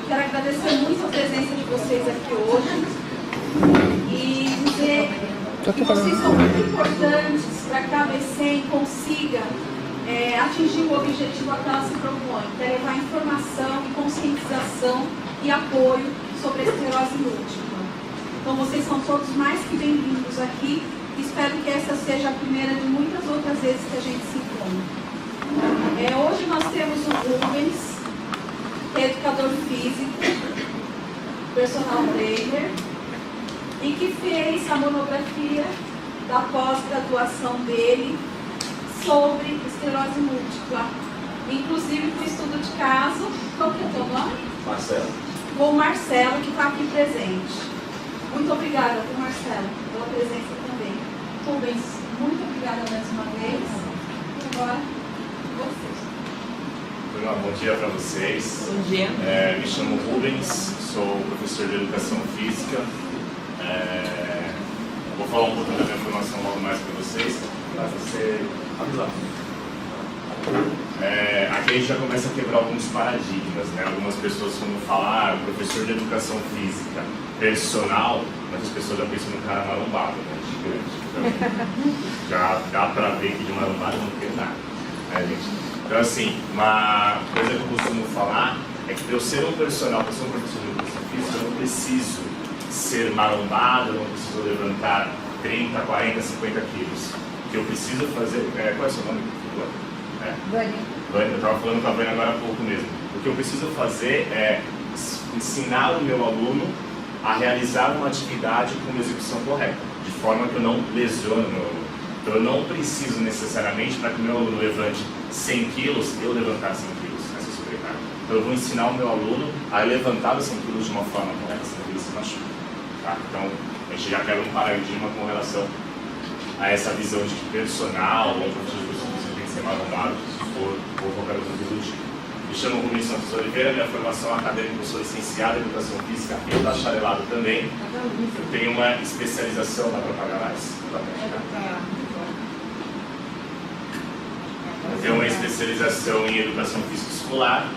quero agradecer muito a presença de vocês aqui hoje e dizer que vocês são muito importantes para que a ABCEM consiga atingir o objetivo a que ela se propõe, que é levar informação e conscientização e apoio sobre a esclerose múltipla. Então vocês são todos mais que bem-vindos aqui. Espero que essa seja a primeira de muitas outras vezes que a gente se encontra. Hoje nós temos o Rubens, que é educador físico, personal trainer, e que fez a monografia da pós-graduação dele sobre esclerose múltipla, inclusive com estudo de caso. Qual que é o teu nome? Marcelo. Com o Marcelo, que está aqui presente. Muito obrigada, Marcelo, pela presença também. Rubens, muito obrigada mais uma vez. E agora, vocês. Bom dia para vocês. Bom dia. Me chamo Rubens, sou professor de Educação Física. Vou falar um pouquinho da minha formação logo mais para vocês. Para você avisar. Aqui a gente já começa a quebrar alguns paradigmas, né? Algumas pessoas vão falar professor de Educação Física, personal, mas as pessoas já pensam no cara marombado, né? Gigante. Então, já dá para ver que de marombado não tem nada, né, gente? Então, assim, uma coisa que eu costumo falar é que para eu ser um personal, para ser um professor de Educação Física, eu não preciso ser marombado, eu não preciso levantar 30, 40, 50 quilos. O que eu preciso fazer... qual é o seu nome? Vânia. Eu estava falando com a Vânia agora há pouco mesmo. O que eu preciso fazer é ensinar o meu aluno a realizar uma atividade com uma execução correta, de forma que eu não lesione o meu aluno. Então eu não preciso necessariamente, para que o meu aluno levante 100 quilos, eu levantar 100 quilos nessa sobrecarga. Então eu vou ensinar o meu aluno a levantar os 100 quilos de uma forma correta, senão ele se machuca. Tá? Então a gente já quebra um paradigma com relação a essa visão de que personal ou professor de educação física tem que ser marombado ou qualquer outro do tipo. Me chamo Rubens Santos Oliveira, minha formação acadêmica, eu sou licenciado em Educação Física e bacharelado também. Eu tenho uma especialização, dá para pagar mais? Eu tenho uma especialização em Educação Física Escolar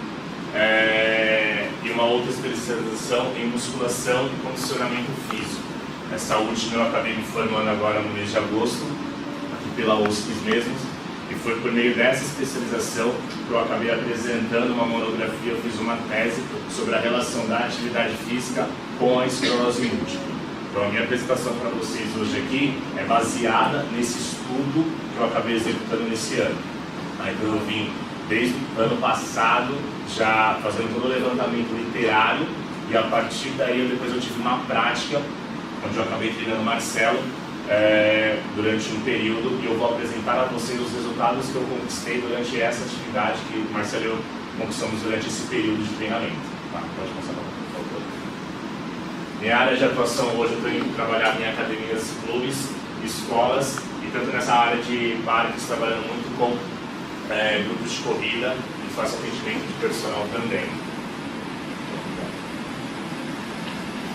e uma outra especialização em Musculação e Condicionamento Físico. Essa última eu acabei me formando agora no mês de agosto, aqui pela USP mesmo, e foi por meio dessa especialização que eu acabei apresentando uma monografia, eu fiz uma tese sobre a relação da atividade física com a esclerose múltipla. Então a minha apresentação para vocês hoje aqui é baseada nesse estudo que eu acabei executando nesse ano. Então eu vim desde o ano passado já fazendo todo o levantamento literário e a partir daí depois eu tive uma prática onde eu acabei treinando o Marcelo durante um período e eu vou apresentar a vocês os resultados que eu conquistei durante essa atividade que o Marcelo e eu conquistamos durante esse período de treinamento. Tá, pode passar por favor. Minha área de atuação hoje eu estou indo trabalhar em academias, clubes, escolas e tanto nessa área de parques, trabalhando muito com grupos de corrida e faço atendimento de personal também.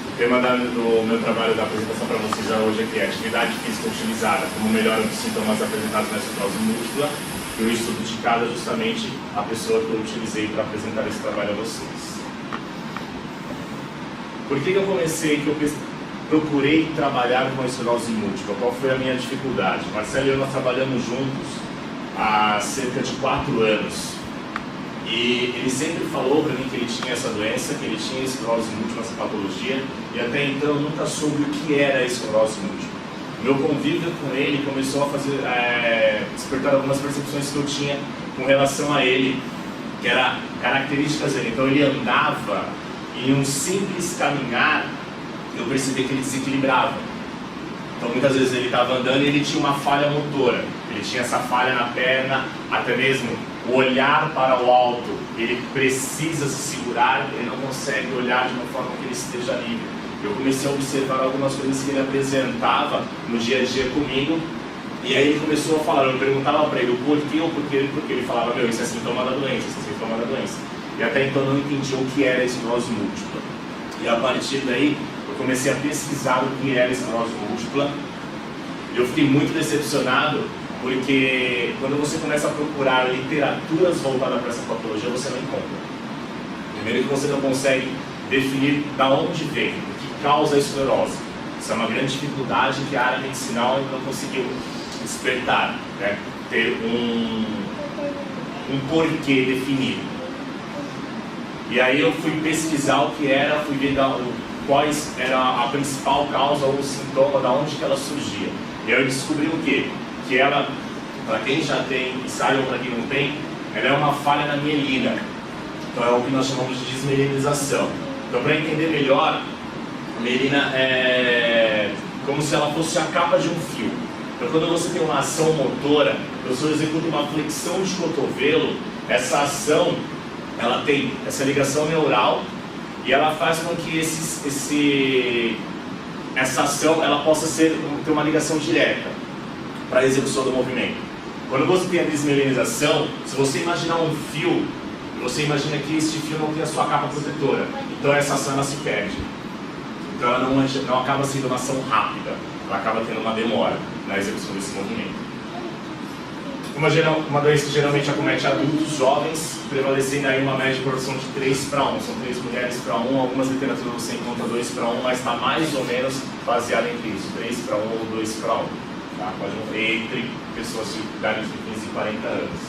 O tema do meu trabalho da apresentação para vocês hoje aqui é atividade física utilizada como melhora dos sintomas apresentados na esclerose múltipla e o estudo de cada justamente a pessoa que eu utilizei para apresentar esse trabalho a vocês. Por que eu comecei, que eu procurei trabalhar com a esclerose múltipla? Qual foi a minha dificuldade? Marcelo e eu nós trabalhamos juntos há cerca de 4 anos. E ele sempre falou para mim que ele tinha essa doença, que ele tinha esclerose múltipla, essa patologia, e até então eu nunca soube o que era a esclerose múltipla. Meu convívio com ele começou a fazer despertar algumas percepções que eu tinha com relação a ele, que eram características dele. Então ele andava e em um simples caminhar eu percebi que ele desequilibrava. Então muitas vezes ele estava andando e ele tinha uma falha motora, ele tinha essa falha na perna, até mesmo o olhar para o alto, ele precisa se segurar, ele não consegue olhar de uma forma que ele esteja livre. Eu comecei a observar algumas coisas que ele apresentava no dia a dia comigo, e aí ele começou a falar, eu perguntava para ele o porquê ou porque ele falava, meu, isso é sintoma da doença, isso é sintoma da doença. E até então eu não entendi o que era a esclerose múltipla. E a partir daí, eu comecei a pesquisar o que era a esclerose múltipla. Eu fiquei muito decepcionado, porque quando você começa a procurar literaturas voltadas para essa patologia, você não encontra. Primeiro que você não consegue definir da onde vem, o que causa a esclerose. Isso é uma grande dificuldade que a área medicinal ainda não conseguiu despertar, né? Ter um porquê definido. E aí eu fui pesquisar o que era, fui ver quais era a principal causa ou sintoma, da onde que ela surgia. E aí eu descobri o quê? Que ela, para quem já tem ensaio ou para quem não tem, ela é uma falha na mielina. Então é o que nós chamamos de desmielinização. Então, para entender melhor, a mielina é como se ela fosse a capa de um fio. Então, quando você tem uma ação motora, o professor executa uma flexão de cotovelo, essa ação, ela tem essa ligação neural e ela faz com que essa ação ela possa ter uma ligação direta para a execução do movimento. Quando você tem a desmielinização, se você imaginar um fio, você imagina que este fio não tem a sua capa protetora, então essa ação ela se perde. Então ela não acaba sendo uma ação rápida, ela acaba tendo uma demora na execução desse movimento. Uma doença que geralmente acomete adultos jovens, prevalecendo aí uma média de proporção de 3 para 1, são 3 mulheres para 1, algumas literaturas você encontra 2 para 1, mas está mais ou menos baseado entre isso, 3 para 1 ou 2 para 1, tá? Pode morrer entre pessoas de idade de 15 e 40 anos.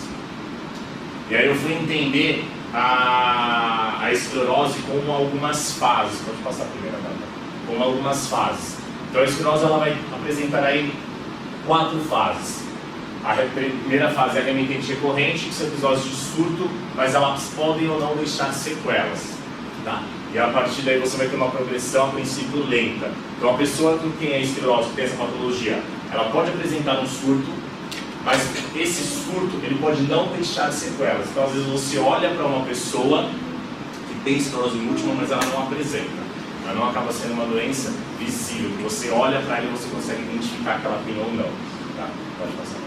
E aí eu fui entender a esclerose como algumas fases, pode passar a primeira, como algumas fases. Então a esclerose ela vai apresentar aí 4 fases. A primeira fase é a remitente recorrente, que são episódios de surto, mas elas podem ou não deixar sequelas, tá? E a partir daí você vai ter uma progressão, a princípio, lenta. Então a pessoa que tem a esclerose, que tem essa patologia, ela pode apresentar um surto, mas esse surto ele pode não deixar sequelas. Então às vezes você olha para uma pessoa que tem esclerose múltipla, mas ela não apresenta. Ela não acaba sendo uma doença visível. Você olha para ela e você consegue identificar que ela tem ou não. Tá? Pode passar.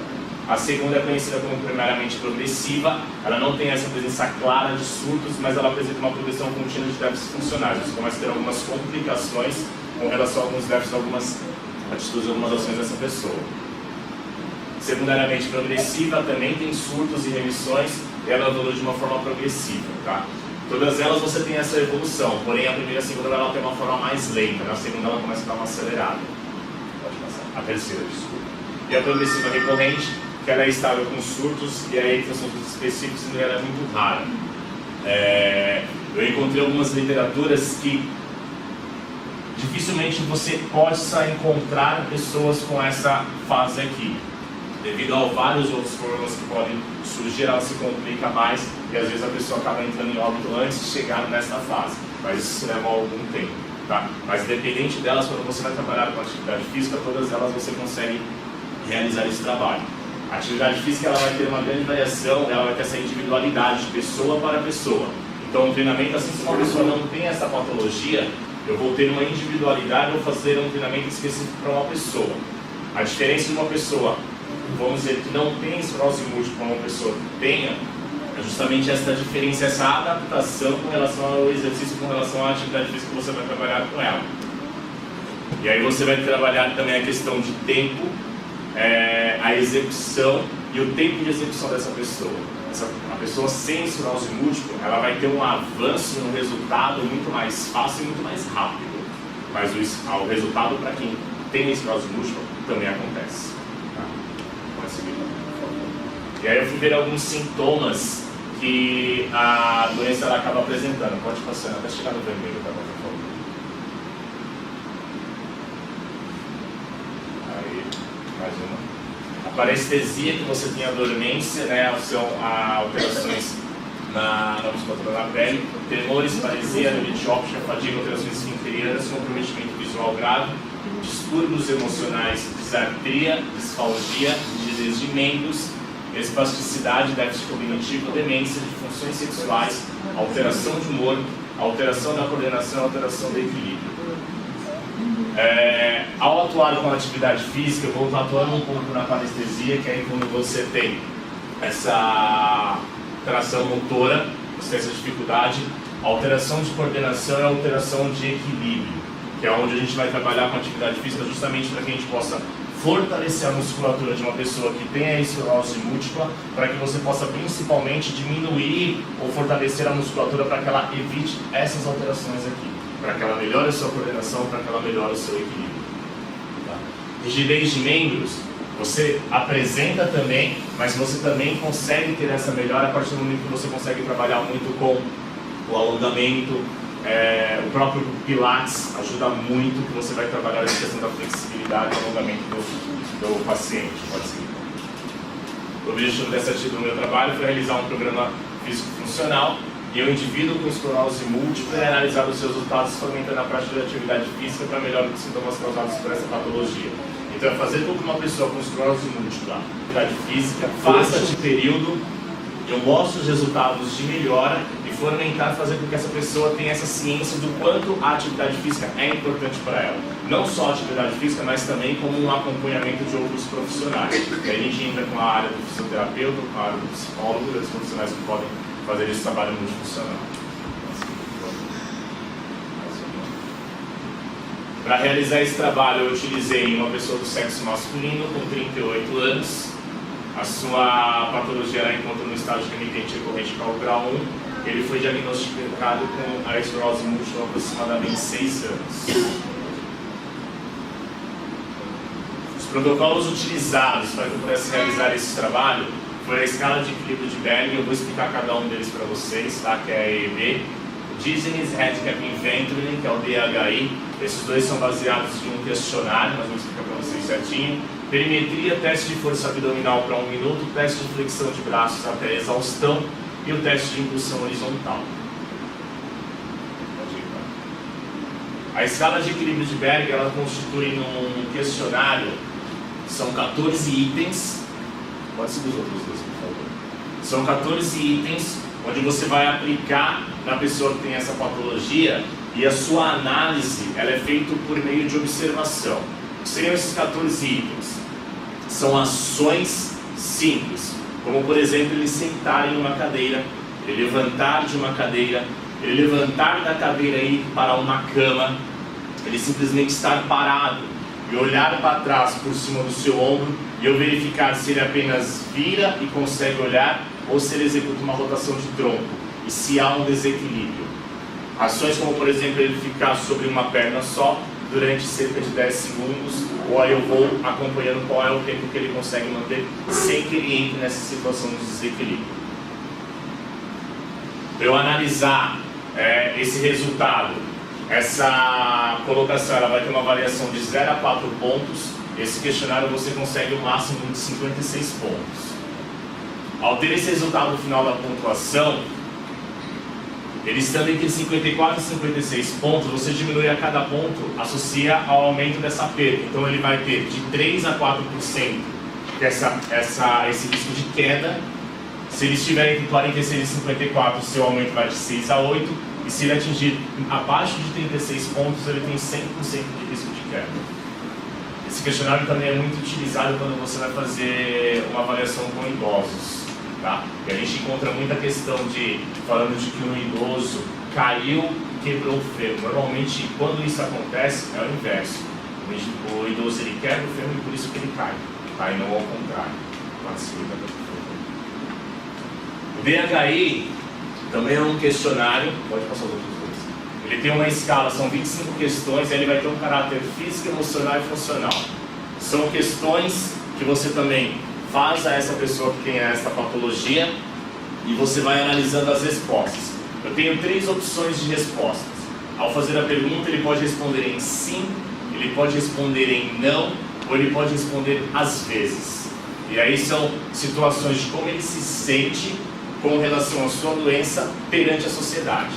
A segunda é conhecida como primariamente progressiva. Ela não tem essa presença clara de surtos, mas ela apresenta uma progressão contínua de déficits funcionais. Você começa a ter algumas complicações com relação a alguns déficits, algumas atitudes, algumas ações dessa pessoa. Secundariamente progressiva, também tem surtos e remissões, e ela evolui de uma forma progressiva. Tá? Todas elas você tem essa evolução, porém a primeira e a segunda ela tem uma forma mais lenta, na segunda ela começa a dar uma acelerada. Pode passar. A terceira, desculpa. E a progressiva recorrente, que ela é estável com surtos, e aí são surtos específicos e ela é muito rara. Eu encontrei algumas literaturas que dificilmente você possa encontrar pessoas com essa fase aqui. Devido a vários outros problemas que podem surgir, ela se complica mais e às vezes a pessoa acaba entrando em óbito antes de chegar nessa fase. Mas isso leva algum tempo. Tá? Mas independente delas, quando você vai trabalhar com atividade física, todas elas você consegue realizar esse trabalho. A atividade física ela vai ter uma grande variação, ela vai ter essa individualidade de pessoa para pessoa. Então o treinamento, assim que uma pessoa não tem essa patologia, eu vou ter uma individualidade, vou fazer um treinamento específico para uma pessoa. A diferença de uma pessoa, vamos dizer, que não tem esclerose múltipla, uma pessoa que tenha, é justamente essa diferença, essa adaptação com relação ao exercício, com relação à atividade física que você vai trabalhar com ela. E aí você vai trabalhar também a questão de tempo, a execução e o tempo de execução dessa pessoa. A pessoa sem esclerose múltipla, ela vai ter um avanço no resultado muito mais fácil e muito mais rápido. Mas o resultado para quem tem esclerose múltipla também acontece. Tá? Pode seguir, por favor. E aí eu fui ver alguns sintomas que a doença ela acaba apresentando. Pode passar até chegar no vermelho, tá bom, por favor. Aí, mais uma. A parestesia, que você tem a dormência, né, são alterações na musculatura da pele, tremores, paresia, anemiópsia, fadiga, alterações esfincterianas, comprometimento visual grave, distúrbios emocionais, disartria, disfalgia, rigidez de membros, espasticidade, déficit cognitivo, demência de funções sexuais, alteração de humor, alteração da coordenação, alteração do equilíbrio. Ao atuar com a atividade física, eu vou estar atuando um pouco na parestesia, que é quando você tem essa alteração motora, você tem essa dificuldade, alteração de coordenação e alteração de equilíbrio. que é onde a gente vai trabalhar com atividade física justamente para que a gente possa fortalecer a musculatura de uma pessoa que tem a esclerose múltipla, para que você possa principalmente diminuir ou fortalecer a musculatura para que ela evite essas alterações aqui, para que ela melhore a sua coordenação, para que ela melhore o seu equilíbrio. Tá? Rigidez de membros, você apresenta também, mas você também consegue ter essa melhora a partir do momento que você consegue trabalhar muito com o alongamento. O próprio Pilates ajuda muito, que você vai trabalhar a questão da flexibilidade e alongamento do paciente. Pode ser. O objetivo do meu trabalho foi realizar um programa físico-funcional e o indivíduo com esclerose múltipla é analisar os seus resultados fomentando a prática de atividade física para melhorar os sintomas causados por essa patologia. Então é fazer com que uma pessoa com esclerose múltipla, atividade física, faça esse período, eu mostro os resultados de melhora e fomentar, fazer com que essa pessoa tenha essa ciência do quanto a atividade física é importante para ela. Não só a atividade física, mas também como um acompanhamento de outros profissionais. E aí a gente entra com a área do fisioterapeuta, com a área do psicólogo, dos profissionais que podem fazer esse trabalho multifuncional. Para realizar esse trabalho, eu utilizei uma pessoa do sexo masculino com 38 anos. A sua patologia ela encontra no estágio remitente recorrente ao grau 1. Ele foi diagnosticado com a esclerose múltipla há aproximadamente 6 anos. Os protocolos utilizados para que eu pudesse realizar esse trabalho foi a escala de equilíbrio de Berg. Eu vou explicar cada um deles para vocês, tá? Que é a EEB. O Dizziness Handicap Inventory, que é o DHI. Esses dois são baseados em um questionário, mas vou explicar para vocês certinho. Perimetria, teste de força abdominal para 1 minuto, teste de flexão de braços até exaustão e o teste de impulsão horizontal. A escala de equilíbrio de Berg, ela constitui num questionário, são 14 itens, pode seguir os outros dois, por favor. São 14 itens, onde você vai aplicar na pessoa que tem essa patologia e a sua análise, ela é feita por meio de observação. O que seriam esses 14 itens? São ações simples, como por exemplo ele sentar em uma cadeira, ele levantar de uma cadeira, ele levantar da cadeira e ir para uma cama, ele simplesmente estar parado e olhar para trás por cima do seu ombro e eu verificar se ele apenas vira e consegue olhar ou se ele executa uma rotação de tronco e se há um desequilíbrio. Ações como por exemplo ele ficar sobre uma perna só durante cerca de 10 segundos, ou aí eu vou acompanhando qual é o tempo que ele consegue manter sem que ele entre nessa situação de desequilíbrio. Para eu analisar esse resultado, essa colocação ela vai ter uma avaliação de 0 a 4 pontos. Esse questionário você consegue o máximo de 56 pontos. Ao ter esse resultado no final da pontuação, ele estando entre 54 e 56 pontos, você diminui a cada ponto, associa ao aumento dessa perda. Então ele vai ter de 3 a 4% esse risco de queda. Se ele estiver entre 46 e 54, seu aumento vai de 6 a 8. E se ele atingir abaixo de 36 pontos, ele tem 100% de risco de queda. Esse questionário também é muito utilizado quando você vai fazer uma avaliação com idosos. Tá? E a gente encontra muita questão falando de que um idoso caiu e quebrou o fêmur. Normalmente, quando isso acontece, é o inverso. O idoso ele quebra o fêmur e por isso que ele cai, tá? E não ao contrário. O DHI também é um questionário, pode passar os outros dois. Ele tem uma escala, são 25 questões, e ele vai ter um caráter físico, emocional e funcional. São questões que você também faz a essa pessoa que tem essa patologia e você vai analisando as respostas. Eu tenho 3 opções de respostas. Ao fazer a pergunta, ele pode responder em sim, ele pode responder em não, ou ele pode responder às vezes. E aí são situações de como ele se sente com relação à sua doença perante a sociedade.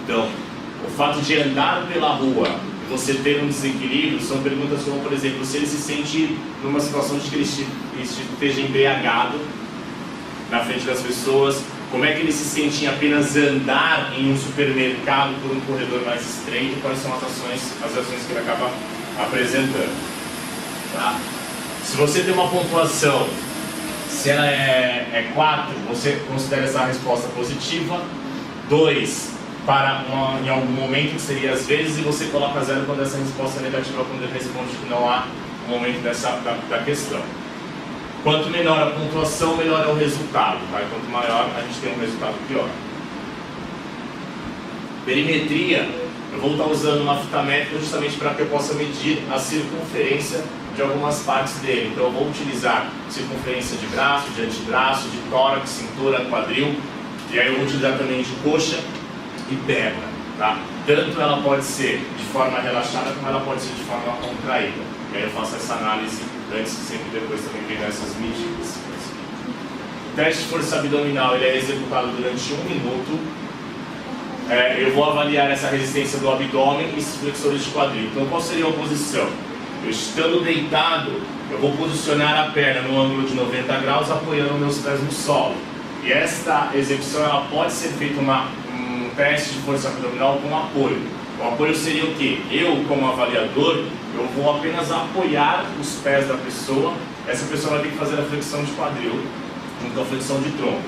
Então, o fato de andar pela rua e você ter um desequilíbrio são perguntas como, por exemplo, se ele se sente numa situação de que ele esteja embriagado na frente das pessoas, como é que ele se sente em apenas andar em um supermercado por um corredor mais estreito, quais são as ações que ele acaba apresentando. Tá? Se você tem uma pontuação, se ela é 4, você considera essa resposta positiva. 2, para em algum momento que seria às vezes, e você coloca 0 quando essa resposta é negativa, quando ele responde que não há um momento da questão. Quanto menor a pontuação, melhor é o resultado, tá? Quanto maior, a gente tem um resultado pior. Perimetria, eu vou estar usando uma fita métrica justamente para que eu possa medir a circunferência de algumas partes dele. Então eu vou utilizar circunferência de braço, de antebraço, de tórax, cintura, quadril, e aí eu vou utilizar também de coxa e perna, tá? Tanto ela pode ser de forma relaxada como ela pode ser de forma contraída. E aí eu faço essa análise antes e sempre depois também pegar essas medidas. O teste de força abdominal ele é executado durante 1 minuto. Eu vou avaliar essa resistência do abdômen e esses flexores de quadril. Então qual seria a posição? Eu estando deitado, eu vou posicionar a perna no ângulo de 90 graus apoiando meus pés no solo. E esta execução ela pode ser feita um teste de força abdominal com apoio. O apoio seria o quê? Eu, como avaliador, eu vou apenas apoiar os pés da pessoa. Essa pessoa vai ter que fazer a flexão de quadril junto à flexão de tronco,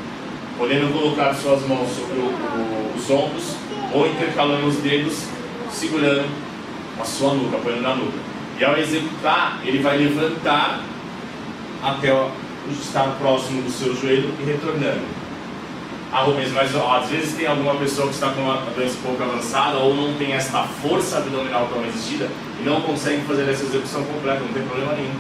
podendo colocar suas mãos sobre os ombros ou intercalando os dedos, segurando a sua nuca, apoiando na nuca. E ao executar, ele vai levantar até estar próximo do seu joelho e retornando. Mas às vezes tem alguma pessoa que está com uma doença um pouco avançada ou não tem esta força abdominal tão exigida e não consegue fazer essa execução completa, não tem problema nenhum.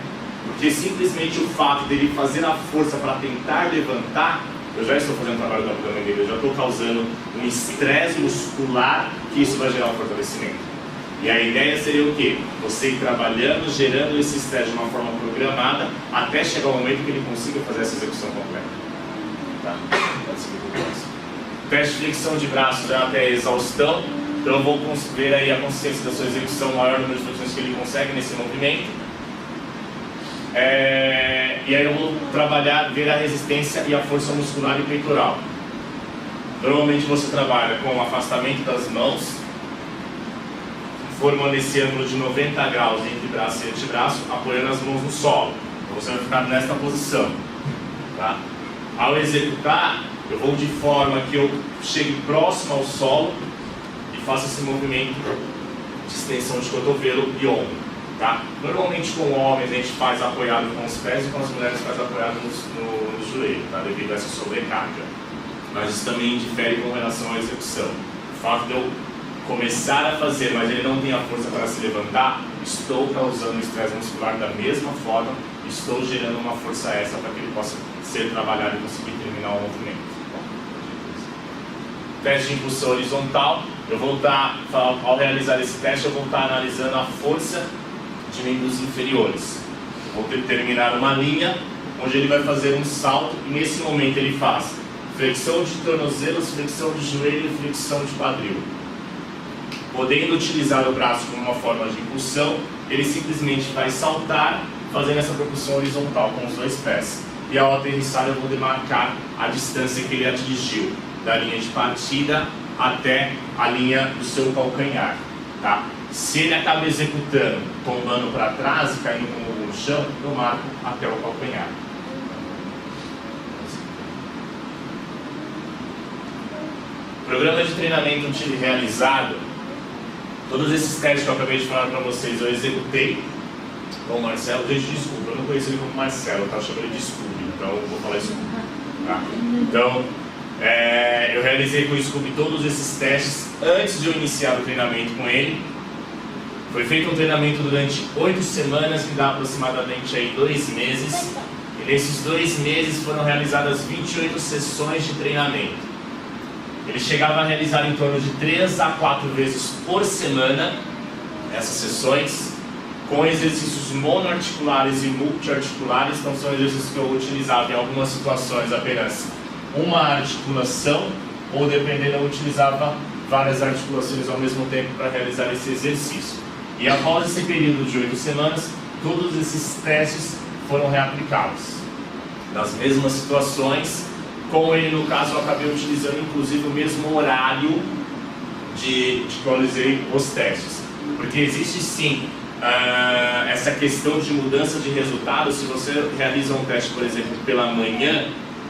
Porque simplesmente o fato dele fazer a força para tentar levantar, eu já estou fazendo o trabalho do abdômen dele, eu já estou causando um estresse muscular que isso vai gerar um fortalecimento. E a ideia seria o quê? Você ir trabalhando, gerando esse estresse de uma forma programada até chegar o momento que ele consiga fazer essa execução completa. Tá? Teste de flexão de braços é até a exaustão, então eu vou ver aí a consistência da sua execução, o maior número de flexões que ele consegue nesse movimento. E aí eu vou trabalhar, ver a resistência e a força muscular e peitoral. Normalmente você trabalha com o afastamento das mãos, formando esse ângulo de 90 graus entre braço e antebraço, apoiando as mãos no solo. Então você vai ficar nesta posição. Tá? Ao executar, eu vou de forma que eu chegue próximo ao solo e faça esse movimento de extensão de cotovelo e ombro. Tá? Normalmente com homens a gente faz apoiado com os pés e com as mulheres faz apoiado no joelho, tá? Devido a essa sobrecarga. Mas isso também difere com relação à execução. O fato de eu começar a fazer, mas ele não tem a força para se levantar, estou causando estresse muscular da mesma forma, estou gerando uma força extra para que ele possa ser trabalhado e conseguir terminar o movimento. Teste de impulsão horizontal, eu vou estar, ao realizar esse teste, eu vou estar analisando a força de membros inferiores. Vou determinar uma linha onde ele vai fazer um salto e nesse momento ele faz flexão de tornozelos, flexão de joelho e flexão de quadril. Podendo utilizar o braço como uma forma de impulsão, ele simplesmente vai saltar fazendo essa propulsão horizontal com os dois pés. E ao aterrissar eu vou demarcar a distância que ele atingiu, da linha de partida até a linha do seu calcanhar. Tá? Se ele acaba executando, tombando para trás e caindo no chão, eu marco até o calcanhar. Programa de treinamento realizado, todos esses testes que eu acabei de falar para vocês, eu executei com o Marcelo. Gente, desculpa, eu não conheci ele como Marcelo, eu chamando ele de Scooby, então eu vou falar Scooby. Tá? Então, eu realizei com o Scooby todos esses testes antes de eu iniciar o treinamento com ele. Foi feito um treinamento durante 8 semanas, que dá aproximadamente aí 2 meses. E nesses 2 meses foram realizadas 28 sessões de treinamento. Ele chegava a realizar em torno de 3 a 4 vezes por semana essas sessões, com exercícios monoarticulares e multiarticulares. Então são exercícios que eu utilizava em algumas situações apenas uma articulação, ou dependendo eu utilizava várias articulações ao mesmo tempo para realizar esse exercício. E após esse período de 8 semanas, todos esses testes foram reaplicados nas mesmas situações. Com ele, no caso, eu acabei utilizando inclusive o mesmo horário de que eu realizei os testes. Porque existe sim essa questão de mudança de resultado. Se você realiza um teste, por exemplo, pela manhã,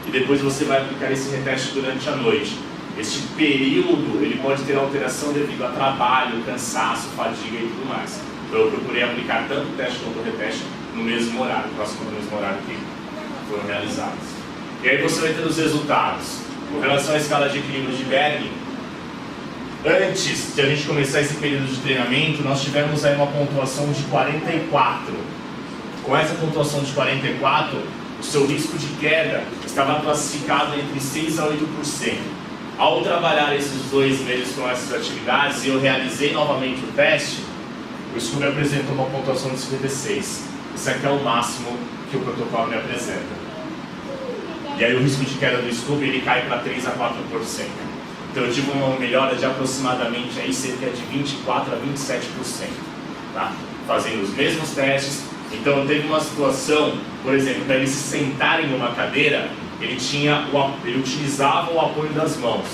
e depois você vai aplicar esse reteste durante a noite. Este período ele pode ter alteração devido a trabalho, cansaço, fadiga e tudo mais. Então eu procurei aplicar tanto o teste quanto o reteste no mesmo horário, próximo do mesmo horário que foram realizados. E aí você vai ter os resultados. Com relação à escala de equilíbrio de Berg, antes de a gente começar esse período de treinamento, nós tivemos aí uma pontuação de 44. Com essa pontuação de 44, o seu risco de queda estava classificado entre 6% a 8%. Ao trabalhar esses 2 meses com essas atividades e eu realizei novamente o teste, o Scooby apresentou uma pontuação de 56. Isso aqui é o máximo que o protocolo me apresenta. E aí o risco de queda do Scooby ele cai para 3% a 4%. Então eu tive uma melhora de aproximadamente aí cerca de 24% a 27%. Tá? Fazendo os mesmos testes. Então teve uma situação, por exemplo, para ele se sentar em uma cadeira, ele utilizava o apoio das mãos.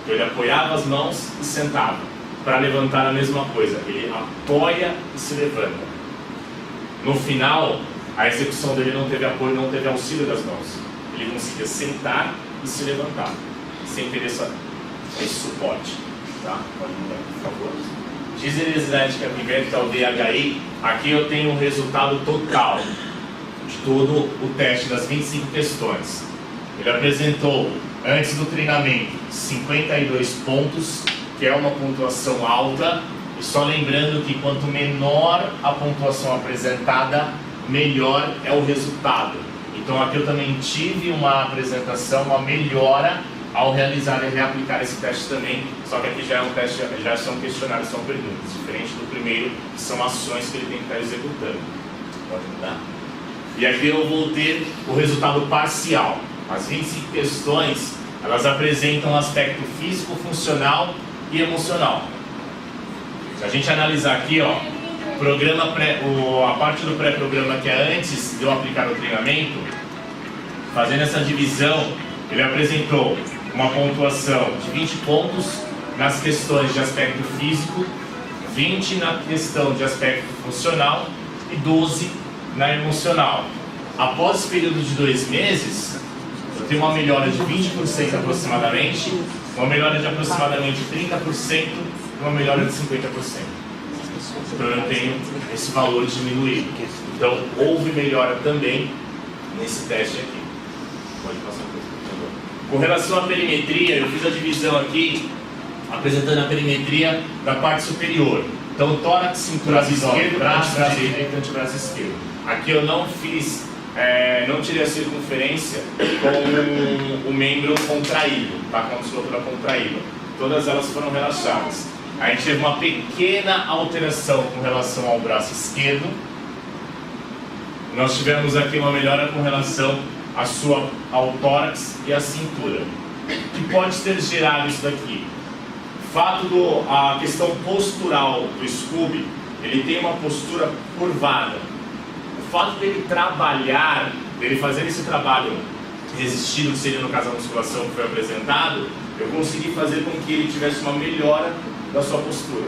Então ele apoiava as mãos e sentava. Para levantar a mesma coisa, ele apoia e se levanta. No final, a execução dele não teve apoio, não teve auxílio das mãos. Ele conseguia sentar e se levantar, sem ter esse suporte. Tá? Pode mudar, por favor. Diseresidade capivete ao DHI, aqui eu tenho o resultado total de todo o teste das 25 questões. Ele apresentou, antes do treinamento, 52 pontos, que é uma pontuação alta, e só lembrando que quanto menor a pontuação apresentada, melhor é o resultado. Então aqui eu também tive uma apresentação, uma melhora ao realizar e reaplicar esse teste também, só que aqui já é um teste, já são questionários, são perguntas, diferente do primeiro, que são ações que ele tem que estar executando. Pode mudar. E aqui eu vou ter o resultado parcial. As 25 questões, elas apresentam aspecto físico, funcional e emocional. Se a gente analisar aqui, ó, a parte do pré-programa que é antes de eu aplicar o treinamento, fazendo essa divisão, ele apresentou uma pontuação de 20 pontos nas questões de aspecto físico, 20 na questão de aspecto funcional e 12 na emocional. Após esse período de 2 meses, eu tenho uma melhora de 20% aproximadamente, uma melhora de aproximadamente 30% e uma melhora de 50%. Então eu tenho esse valor diminuído. Então houve melhora também nesse teste aqui. Pode passar por favor. Com relação à perimetria, eu fiz a divisão aqui, apresentando a perimetria da parte superior. Então tórax, cintura esquerdo, braço direito e antebraço esquerdo. Aqui eu não fiz, não tirei a circunferência com o membro contraído, tá? Com a musculatura contraída. Todas elas foram relaxadas. A gente teve uma pequena alteração com relação ao braço esquerdo. Nós tivemos aqui uma melhora com relação ao tórax e à cintura. O que pode ter gerado isso daqui? A questão postural do Scooby, ele tem uma postura curvada. O fato dele trabalhar, dele fazer esse trabalho resistido, que seria no caso a musculação que foi apresentado, eu consegui fazer com que ele tivesse uma melhora da sua postura.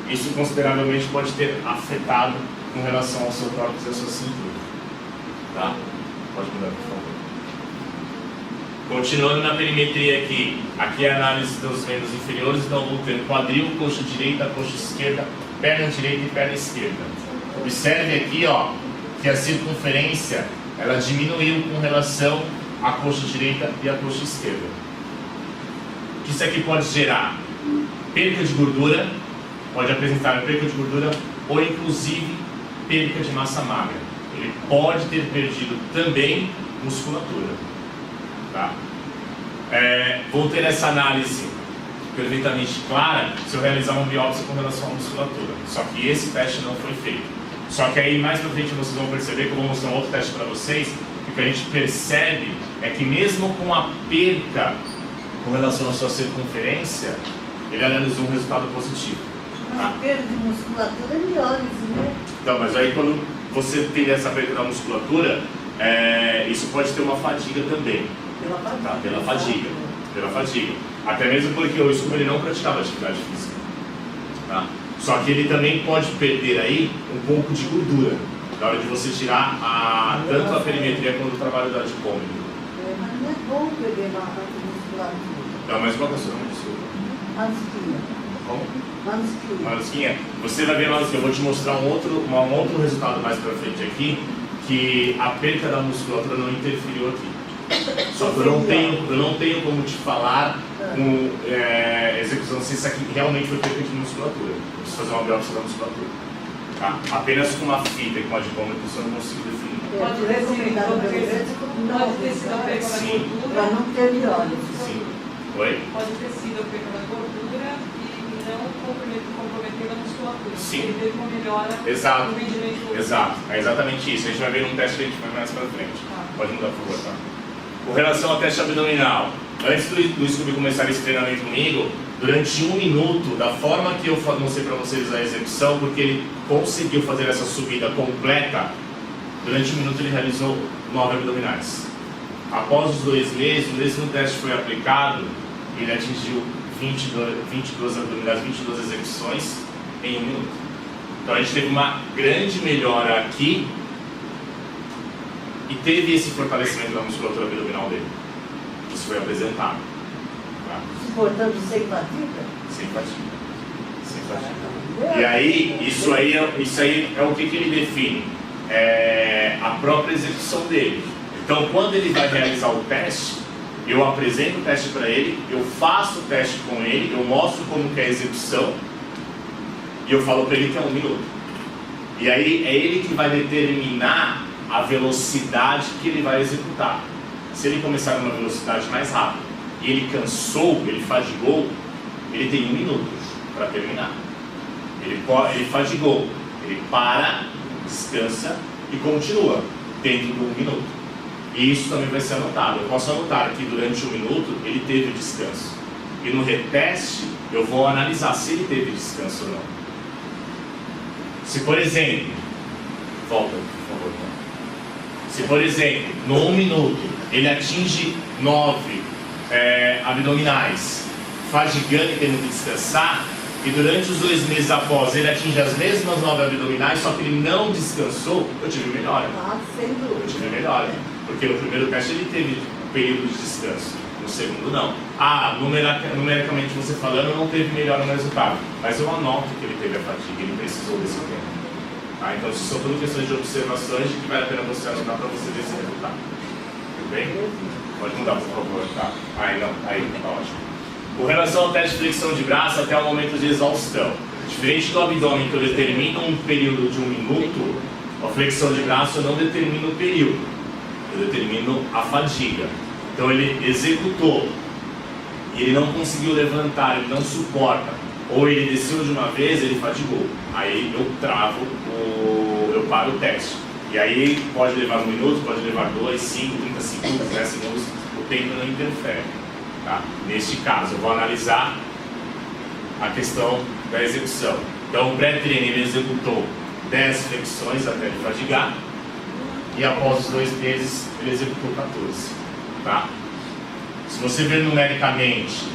Isso consideravelmente pode ter afetado com relação ao seu tórax e à sua cintura. Tá? Pode mudar, por favor. Continuando na perimetria aqui é a análise dos membros inferiores, então vou ter quadril, coxa direita, coxa esquerda, perna direita e perna esquerda. Observe aqui, ó, que a circunferência ela diminuiu com relação à coxa direita e à coxa esquerda. O que isso aqui pode gerar? Perda de gordura, pode apresentar perda de gordura ou inclusive perda de massa magra. Ele pode ter perdido também musculatura. Tá? Vou ter essa análise perfeitamente clara se eu realizar uma biópsia com relação à musculatura. Só que esse teste não foi feito. Só que aí mais pra frente vocês vão perceber que eu vou mostrar um outro teste para vocês, que o que a gente percebe é que mesmo com a perda com relação à sua circunferência, ele analisou um resultado positivo. Tá? A perda de musculatura é melhor, né? Então, mas aí quando você tem essa perda da musculatura, isso pode ter uma fadiga também. Pela fadiga. Tá? Pela fadiga. Até mesmo porque o Scooby ele não praticava atividade física. Tá? Só que ele também pode perder aí um pouco de gordura na hora de você tirar tanto a perimetria quanto o trabalho do adipômetro. Mas não é bom perder a musculatura. Tá, mas qual que é o seu nome? Desculpa. Manusquinha. Como? Manusquinha. Marusquinha, você vai ver, Marusquinha, eu vou te mostrar um outro resultado mais pra frente aqui, que a perca da musculatura não interferiu aqui. Só que eu não tenho como te falar com execução se isso aqui realmente foi perca de musculatura. Eu preciso fazer uma biópsia da musculatura. Tá? Apenas com uma fita e com a adipômetro eu não consigo definir. Pode ter sido a perda da gordura. Para não ter biólise. Sim. Oi? Pode ter sido a perda da gordura e não comprometendo a musculatura. Sim. Ele teve uma melhora Exato. no rendimento. Exato. É exatamente isso. A gente vai ver num teste que a gente vai mais pra frente. Pode mudar, por favor, tá? Com relação ao teste abdominal, antes do Scooby começar esse treinamento comigo, durante 1 minuto, da forma que eu mostrei para vocês a execução, porque ele conseguiu fazer essa subida completa, durante 1 minuto ele realizou 9 abdominais. Após os 2 meses, o mesmo teste foi aplicado, ele atingiu 22 abdominais, 22 execuções em 1 minuto. Então a gente teve uma grande melhora aqui, e teve esse fortalecimento da musculatura abdominal dele. Isso foi apresentado. Tá? Portanto, sem fadiga? Sem fadiga. Sem fadiga. E aí, isso aí é o que ele define? É a própria execução dele. Então, quando ele vai realizar o teste, eu apresento o teste para ele, eu faço o teste com ele, eu mostro como que é a execução, e eu falo para ele que é 1 minuto. E aí, é ele que vai determinar a velocidade que ele vai executar. Se ele começar numa velocidade mais rápida e ele cansou, ele fadigou, ele tem 1 minuto para terminar. Ele fadigou, ele para, descansa e continua dentro de 1 minuto. E isso também vai ser anotado. Eu posso anotar que durante 1 minuto ele teve descanso. E no reteste eu vou analisar se ele teve descanso ou não. Se por exemplo, volta por favor. Se, por exemplo, no 1 minuto, ele atinge 9 abdominais, fadigando e tendo que descansar, e durante os 2 meses após ele atinge as mesmas 9 abdominais, só que ele não descansou, eu tive melhora. Sem dúvida. Eu tive melhora. Porque no primeiro teste ele teve um período de descanso, no segundo não. Numericamente você falando, não teve melhora no resultado, mas eu anoto que ele teve a fadiga, ele precisou desse tempo. Ah, então, isso são tudo questões de observações que vale a pena você anotar para você ver esse resultado. Tudo bem? Pode mudar, por favor, tá? Aí, tá ótimo. Com relação ao teste de flexão de braço até o momento de exaustão, diferente do abdômen que eu determino um período de 1 minuto, a flexão de braço eu não determino o período, eu determino a fadiga. Então, ele executou e ele não conseguiu levantar, ele não suporta. Ou ele desceu de uma vez, ele fatigou. Aí eu eu paro o teste. E aí pode levar 1 minuto, pode levar 2, 5, 30 segundos, 10 segundos, o tempo não interfere. Tá? Neste caso, eu vou analisar a questão da execução. Então, o pré-treino ele executou 10 flexões até ele fadigar, e após os 2 meses ele executou 14. Tá? Se você ver numericamente,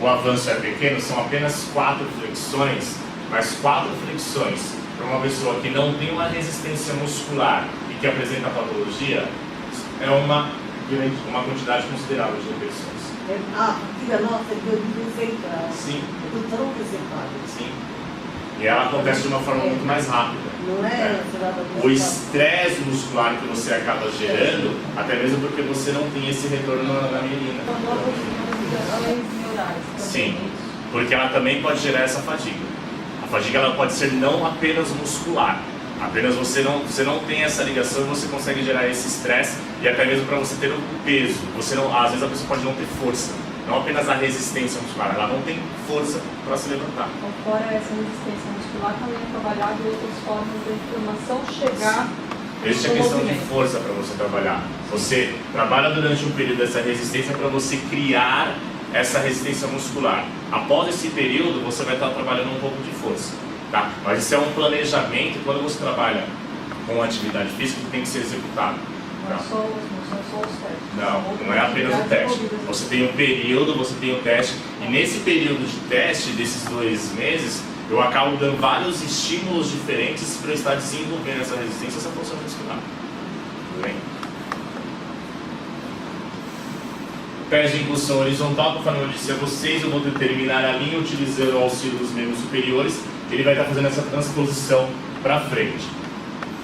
o avanço é pequeno, são apenas 4 flexões, mas 4 flexões para uma pessoa que não tem uma resistência muscular e que apresenta patologia, é uma quantidade considerável de repetições. A fadiga nossa é de Sim. do tronco executado. Sim. E ela acontece de uma forma muito mais rápida. Não é? O estresse muscular que você acaba gerando, até mesmo porque você não tem esse retorno na mielina. Sim, porque ela também pode gerar essa fadiga. A fadiga ela pode ser não apenas muscular, apenas você não tem essa ligação e você consegue gerar esse estresse, e até mesmo para você ter o peso. Às vezes a pessoa pode não ter força, não apenas a resistência muscular, ela não tem força para se levantar. Fora essa resistência muscular, também é trabalhado outras formas da inflamação chegar. Essa é a questão de força para você trabalhar. Você trabalha durante um período dessa resistência para você criar essa resistência muscular. Após esse período, você vai estar trabalhando um pouco de força. Tá? Mas isso é um planejamento quando você trabalha com atividade física que tem que ser executado. Não são só os testes. Não é apenas o teste. Você tem um período, você tem um teste, e nesse período de teste, desses 2 meses, eu acabo dando vários estímulos diferentes para eu estar desenvolvendo essa resistência, essa força muscular. Tudo bem? pés de impulsão horizontal, conforme eu disse a vocês, eu vou determinar a linha utilizando o auxílio dos membros superiores, ele vai estar fazendo essa transposição para frente.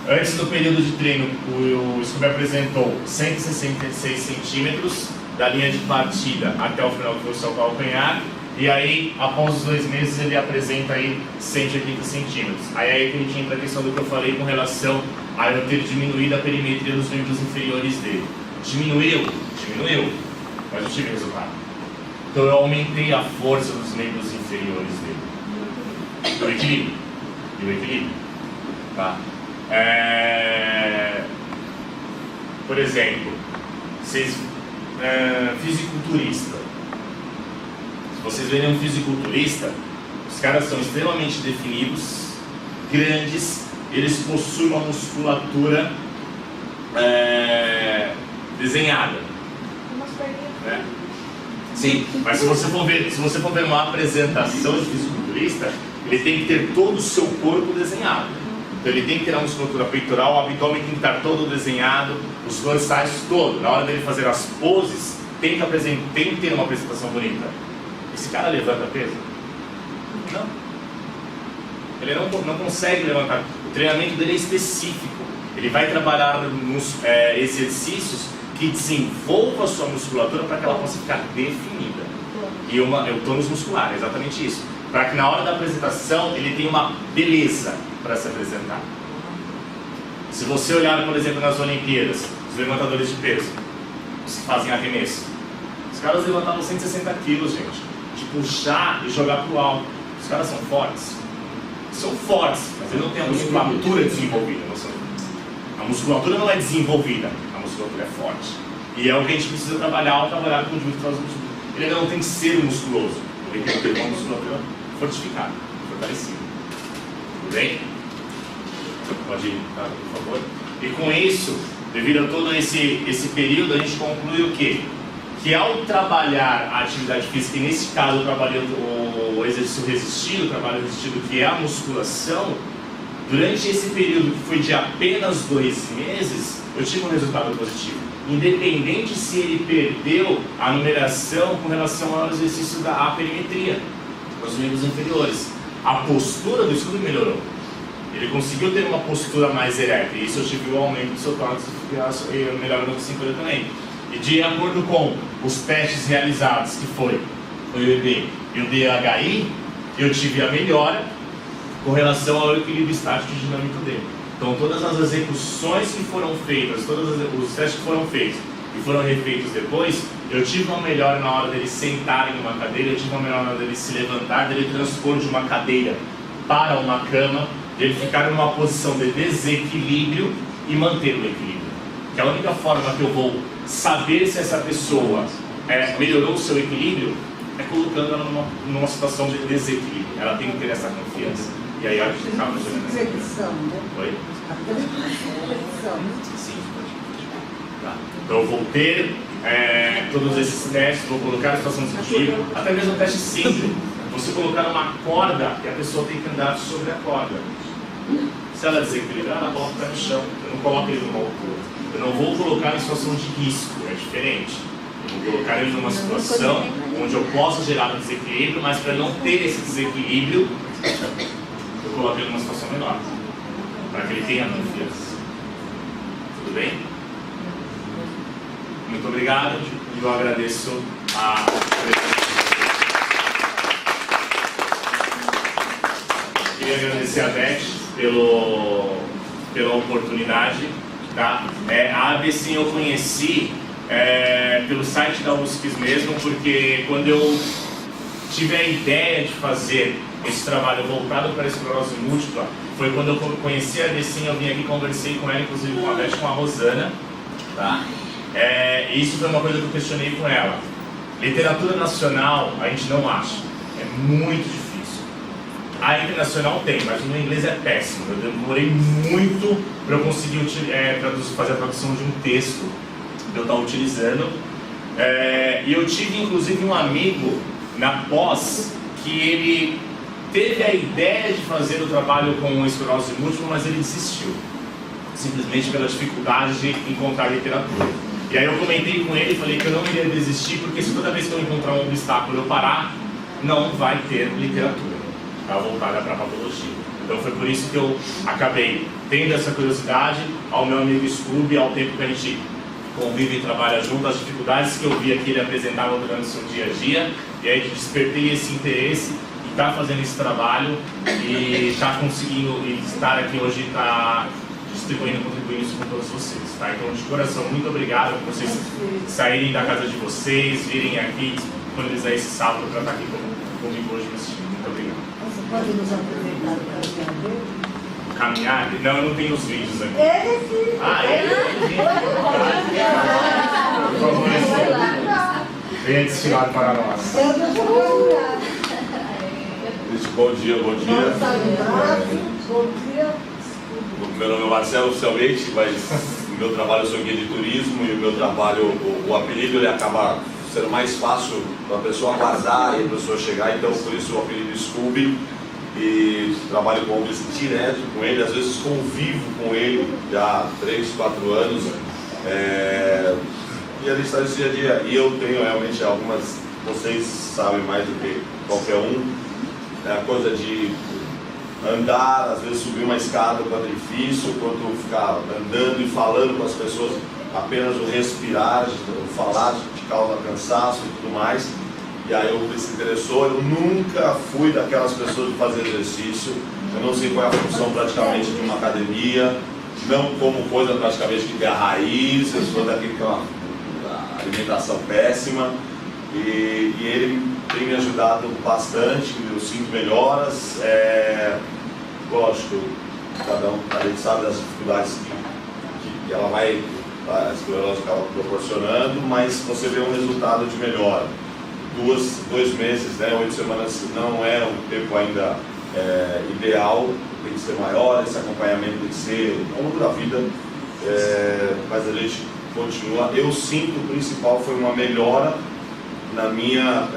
Antes do período de treino, o Scooby apresentou 166 centímetros da linha de partida até o final do seu calcanhar, e aí, após os 2 meses, ele apresenta aí 180 centímetros. Aí que a gente entra a questão do que eu falei com relação a eu ter diminuído a perimetria dos membros inferiores dele. Diminuiu, mas eu tive resultado. Então eu aumentei a força dos membros inferiores dele. Do equilíbrio. Tá? Por exemplo, fisiculturista. Se vocês verem um fisiculturista, os caras são extremamente definidos, grandes, eles possuem uma musculatura desenhada. Né? Sim, mas se você for ver uma apresentação de fisiculturista, ele tem que ter todo o seu corpo desenhado. Então ele tem que ter a musculatura peitoral, o abdômen tem que estar todo desenhado, os dorsais todo. Na hora dele fazer as poses, tem que ter uma apresentação bonita. Esse cara levanta peso? Não. Ele não consegue levantar. O treinamento dele é específico. Ele vai trabalhar exercícios que desenvolvam a sua musculatura para que ela possa ficar definida. E o tônus muscular, é exatamente isso. Para que na hora da apresentação ele tenha uma beleza para se apresentar. Se você olhar, por exemplo, nas Olimpíadas, os levantadores de peso, os que fazem arremesso, os caras levantavam 160 quilos, gente, de puxar e jogar para o alto. Os caras são fortes. São fortes, mas eles não têm a musculatura desenvolvida. A musculatura não é desenvolvida, a musculatura é forte. E é o que a gente precisa trabalhar ao trabalhar com o indivíduo. Ele ainda não tem que ser musculoso, ele tem que ter uma musculatura fortificada, fortalecida. Tudo bem? Pode ir, tá, por favor? E com isso, devido a todo esse período, a gente conclui o quê? Que ao trabalhar a atividade física, e nesse caso eu trabalhei o exercício resistido, o trabalho resistido, que é a musculação, durante esse período que foi de apenas 2 meses, eu tive um resultado positivo. Independente se ele perdeu a numeração com relação ao exercício da perimetria, os membros inferiores. A postura do Scooby melhorou. Ele conseguiu ter uma postura mais ereta, e isso eu tive o aumento do seu tórax e melhorando a cintura também. E de acordo com os testes realizados, que foi o EB e o DHI, eu tive a melhora com relação ao equilíbrio estático e dinâmico dele. Então todas as execuções que foram feitas, todos os testes que foram feitos e foram refeitos depois, eu tive uma melhora na hora dele sentar em uma cadeira, eu tive uma melhora na hora dele se levantar, dele transpor de uma cadeira para uma cama, dele ficar numa posição de desequilíbrio e manter o equilíbrio. Que a única forma que eu vou saber se essa pessoa melhorou o seu equilíbrio é colocando ela numa situação de desequilíbrio. Ela tem que ter essa confiança. E aí a gente acaba fazendo essa flexão, né? Oi? Flexão. Sim. Tá. Então eu vou ter todos esses testes, vou colocar a situação de equilíbrio, até mesmo um teste simples. Você colocar uma corda e a pessoa tem que andar sobre a corda. Se ela desequilibrar, ela coloca o pé no chão. Eu não coloco ele numa altura. Eu não vou colocar em situação de risco, é diferente. Eu vou colocar ele numa situação onde eu possa gerar um desequilíbrio, mas para não ter esse desequilíbrio, eu coloco ele numa situação menor, para que ele tenha confiança. Tudo bem? Muito obrigado e eu agradeço a presença. Queria agradecer a Beth pela oportunidade. Tá? A ABC eu conheci pelo site da USP mesmo, porque quando eu tive a ideia de fazer esse trabalho voltado para a esclerose múltipla, foi quando eu conheci a ABC, eu vim aqui, conversei com ela, inclusive com a Beth, com a Rosana. Tá? Isso foi uma coisa que eu questionei com ela. Literatura nacional a gente não acha, é muito difícil. A internacional tem, mas o meu inglês é péssimo. Eu demorei muito para eu conseguir fazer a tradução de um texto que eu estava utilizando. E eu tive inclusive um amigo na pós que ele teve a ideia de fazer o trabalho com esclerose múltipla, mas ele desistiu, simplesmente pela dificuldade de encontrar literatura. E aí eu comentei com ele e falei que eu não iria desistir, porque se toda vez que eu encontrar um obstáculo eu parar, não vai ter literatura voltada para a patologia. Então foi por isso que eu acabei tendo essa curiosidade ao meu amigo Scooby, ao tempo que a gente convive e trabalha junto, as dificuldades que eu via que ele apresentava durante o seu dia a dia, e aí despertei esse interesse e está fazendo esse trabalho e está conseguindo estar aqui hoje, está distribuindo, contribuindo isso com todos vocês, tá? Então, de coração, muito obrigado por vocês saírem da casa de vocês, virem aqui, disponibilizar esse sábado para estar aqui comigo hoje nesse time. Muito obrigado. Você pode nos apresentar o caminhar dele? Caminhar? Não, eu não tenho os vídeos aqui. Ele sim. Ah, ele? Por favor, venha desfilar para nós. Eu não vou olhar. Bom dia, bom dia. Bom dia. Meu nome é Marcelo oficialmente, mas no meu trabalho eu sou guia de turismo e o meu trabalho, o apelido ele acaba sendo mais fácil para a pessoa guardar e a pessoa chegar, então por isso o apelido Scooby. E trabalho com homens direto com ele, às vezes convivo com ele já há 3, 4 anos. E ele está no dia a dia. E eu tenho realmente algumas, vocês sabem mais do que qualquer um, a coisa de andar, às vezes subir uma escada quando é difícil, quanto ficar andando e falando com as pessoas, apenas o respirar, o falar te causa cansaço e tudo mais. E aí eu me interessou, eu nunca fui daquelas pessoas de fazer exercício, eu não sei qual é a função praticamente de uma academia, não como coisa praticamente que tem a raiz, eu sou daquele que tem uma alimentação péssima, e ele tem me ajudado bastante, eu sinto melhoras, lógico, cada um, a gente sabe das dificuldades que ela vai, a esclerose acaba proporcionando, mas você vê um resultado de melhora. 2 meses, né, 8 semanas não é um tempo ainda ideal, tem que ser maior, esse acompanhamento tem que ser ao longo da vida, mas a gente continua. Eu sinto o principal foi uma melhora na minha,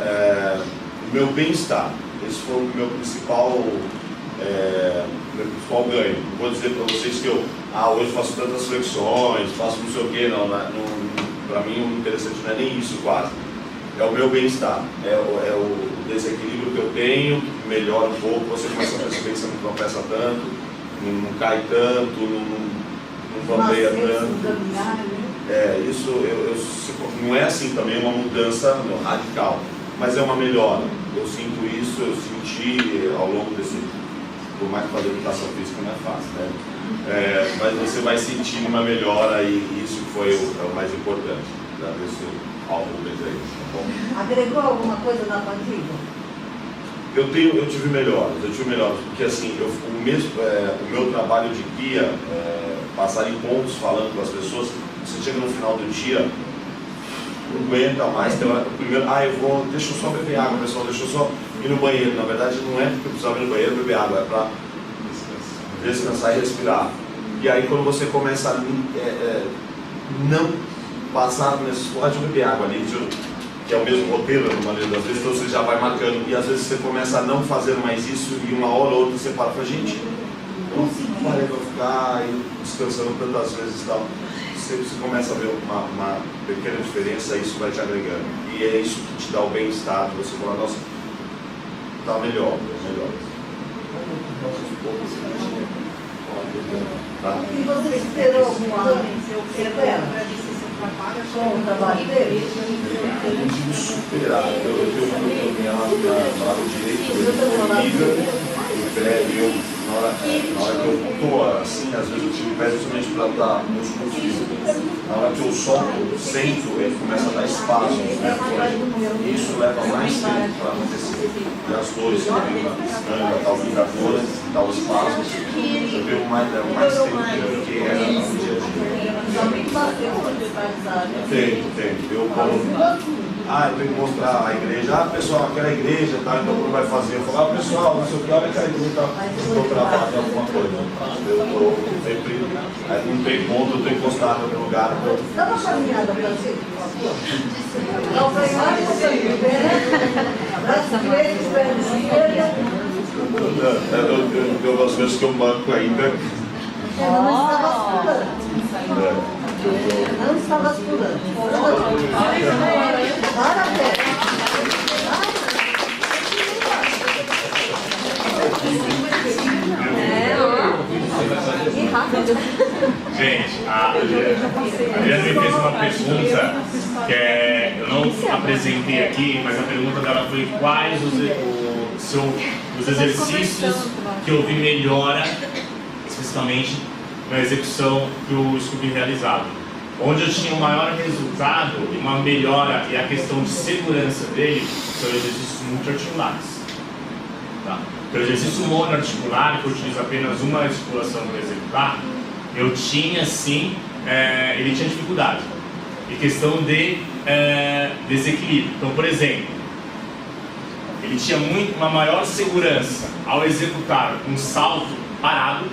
no meu bem-estar. Esse foi o meu principal ganho. Não vou dizer para vocês que eu hoje faço tantas flexões, faço não sei o que, não, para mim o interessante não é nem isso quase. É o meu bem-estar, é o desequilíbrio que eu tenho, que melhora um pouco, você começa a perceber que você não tropeça tanto, não cai tanto, não bambeia tanto. Isso não é assim também uma mudança radical, mas é uma melhora. Eu sinto isso, eu senti ao longo desse, por mais que fazer educação física não é fácil, né? Mas você vai sentindo uma melhora e isso foi o mais importante. Agradeço ao Rubens aí, tá bom? Agregou alguma coisa na fadiga? Eu tive melhoras, porque assim, o meu trabalho de guia, passar encontros falando com as pessoas, você chega no final do dia, não aguenta mais, primeiro, deixa eu só beber água, pessoal, deixa eu só ir no banheiro. Na verdade não é porque eu precisava ir no banheiro beber água, é para descansar e respirar. E aí quando você começa a não passar nesse deixa eu beber água ali, que é o mesmo roteiro na maioria das vezes, então você já vai marcando, e às vezes você começa a não fazer mais isso, e uma hora ou outra você para e fala, gente, eu não parei para ficar descansando tantas vezes e tal. Você começa a ver uma pequena diferença, isso vai te agregando, e é isso que te dá o bem-estar, você fala, nossa, tá melhor. Tá? E você esperou alguma sequela? Com o trabalho dele? Eu tive superado, eu tenho lado direito horrível, na hora que eu tô assim, às vezes eu tiro o pé justamente para dar músculo físico. Na hora que eu solto, sento, ele começa a dar espasmos, né? Isso leva mais tempo para acontecer. E as dores que vem na tal vingadora, tal espasmos, eu tenho mais tempo do que era no dia a dia. Tem. Eu tenho que mostrar a igreja. Pessoal, aquela igreja, tá? Então como vai fazer? Eu falo, pessoal, não sei o que, olha aquela igreja, estou travado em alguma coisa. Eu estou sempre, não tem ponto, eu estou encostado em algum lugar. Dá uma caminhada para você, por favor. Não, vai mais você, braço direito, perna esquerda. Eu tenho umas vezes que eu banco ainda. Não está vasculante. Não está vasculante. Gente, a Adriana me fez uma pergunta que eu não apresentei aqui, mas a pergunta dela foi quais os exercícios que eu vi melhora, especificamente na execução que o Scooby realizava. Onde eu tinha um maior resultado e uma melhora e a questão de segurança dele são exercícios multiarticulares. Tá? O exercício monoarticular, que eu utilizo apenas uma articulação para executar, eu tinha sim, ele tinha dificuldade. E questão de desequilíbrio. Então, por exemplo, ele tinha uma maior segurança ao executar um salto parado,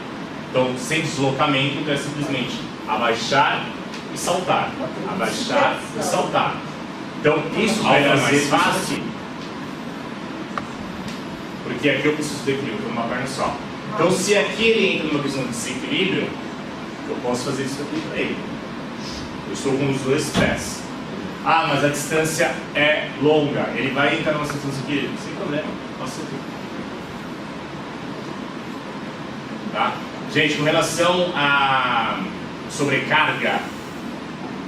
então sem deslocamento, que é simplesmente abaixar e saltar, abaixar e saltar. Então, isso era mais fácil, porque aqui eu preciso de equilíbrio por uma perna só. Então, se aqui ele entra numa questão de desequilíbrio, eu posso fazer isso aqui para ele. Eu estou com os dois pés. Ah, mas a distância é longa. Ele vai entrar numa distância aqui? Sem problema, posso aqui. Tá? Gente, com relação a sobrecarga,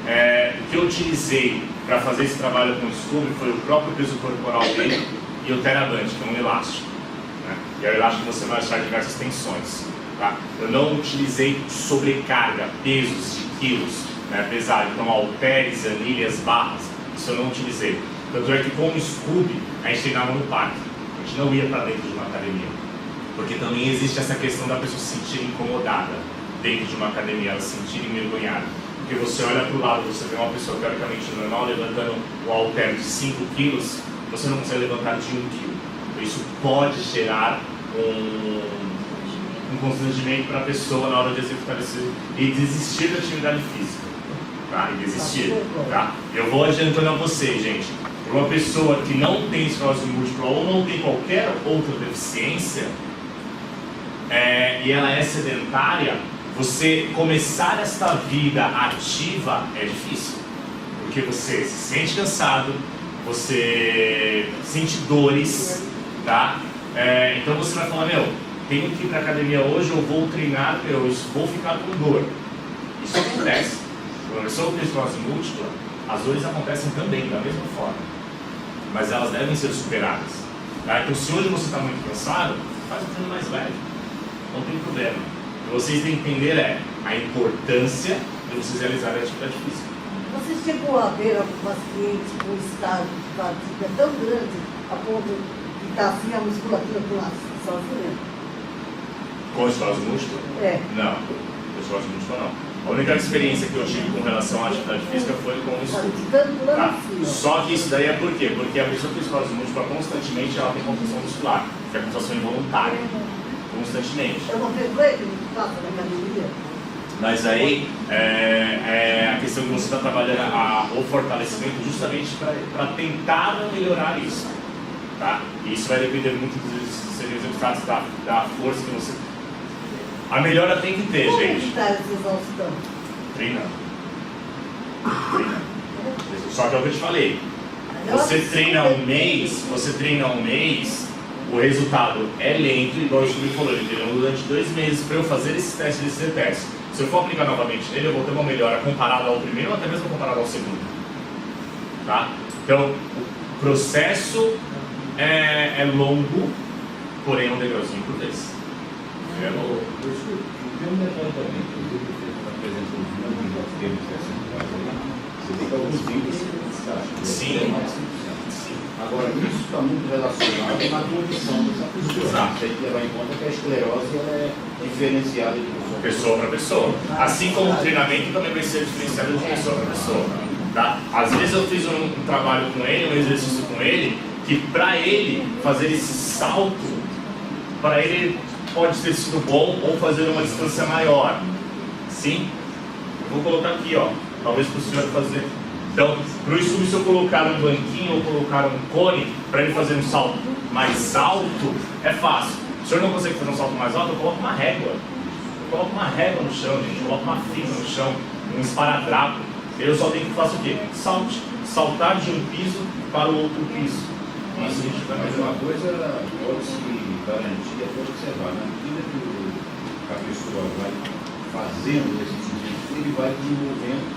o que eu utilizei para fazer esse trabalho com o Scooby foi o próprio peso corporal dele e o TheraBand, que é um elástico. Né? E é o elástico que você vai achar diversas tensões. Tá? Eu não utilizei sobrecarga, pesos de quilos, né, pesado, então halteres, anilhas, barras, isso eu não utilizei. Tanto é que com o Scooby a gente treinava no parque, a gente não ia para dentro de uma academia, porque também existe essa questão da pessoa se sentir incomodada dentro de uma academia, ela se sentir envergonhada. Porque você olha para o lado, você vê uma pessoa teoricamente normal levantando um halter de 5 quilos, você não consegue levantar de 1 quilo. Então isso pode gerar um constrangimento para a pessoa na hora de executar esse e desistir da atividade física, tá? E desistir, tá? Eu vou adiantando a vocês, gente. Para uma pessoa que não tem esclerose múltipla ou não tem qualquer outra deficiência e ela é sedentária, você começar esta vida ativa é difícil, porque você se sente cansado, você sente dores, tá? Então você vai falar, tenho que ir para a academia hoje, eu vou treinar, eu vou ficar com dor. Isso acontece. Quando a pessoa tem esclerose múltipla, as dores acontecem também, da mesma forma. Mas elas devem ser superadas. Tá? Então, se hoje você está muito cansado, faz um treino mais leve. Não tem problema. O que vocês têm que entender a importância de vocês realizarem a atividade física. Você chegou a ver algum paciente com estado de fadiga tão grande a ponto de estar assim a musculatura do lado sozinha? Com esclerose múltipla? Não, com esclerose múltipla não. A única experiência que eu tive com relação à atividade física foi com isso. Tá? Só que isso daí é por quê? Porque a pessoa que tem esclerose múltipla constantemente ela tem contração muscular, que é a contração involuntária. Constantemente. Eu não frequento, não faço na academia. Mas aí é a questão que você está trabalhando o fortalecimento justamente para tentar melhorar isso. Tá? E isso vai depender muito dos serem executados da força que você. A melhora tem que ter, gente. Como está essa exaustão? Treina. Só que é o que eu te falei. Você treina um mês, o resultado é lento, igual o Scooby falou, ele treinou durante 2 meses para eu fazer esse teste. Se eu for aplicar novamente nele, eu vou ter uma melhora comparada ao primeiro ou até mesmo comparada ao segundo. Tá? Então, o processo é longo, porém é um degrauzinho por vez. É longo. Tem um levantamento, inclusive, que apresentou os números dos termos dessa situação. Você tem que alguns níveis que acham. Sim. Agora, isso está muito relacionado na condição dessa pessoa. Exato. Tem que levar em conta que a esclerose ela é diferenciada de Pessoa para pessoa. Assim como o treinamento também vai ser diferenciado de pessoa para pessoa. Tá? Às vezes eu fiz um trabalho com ele, um exercício com ele, que para ele fazer esse salto, para ele pode ter sido bom ou fazer uma distância maior. Sim? Eu vou colocar aqui, ó. Talvez para o senhor fazer. Então, para o Scooby, se eu colocar um banquinho ou colocar um cone, para ele fazer um salto mais alto, é fácil. Se o senhor não consegue fazer um salto mais alto, eu coloco uma régua. Eu coloco uma régua no chão, gente. Eu coloco uma fita no chão, um esparadrapo. Eu só tenho que fazer o quê? Salte. Saltar de um piso para o outro piso. Mas a gente vai fazer uma coisa, pode-se garantir, pode observar, na medida que a pessoa vai fazendo esse tipo de vai desenvolvendo,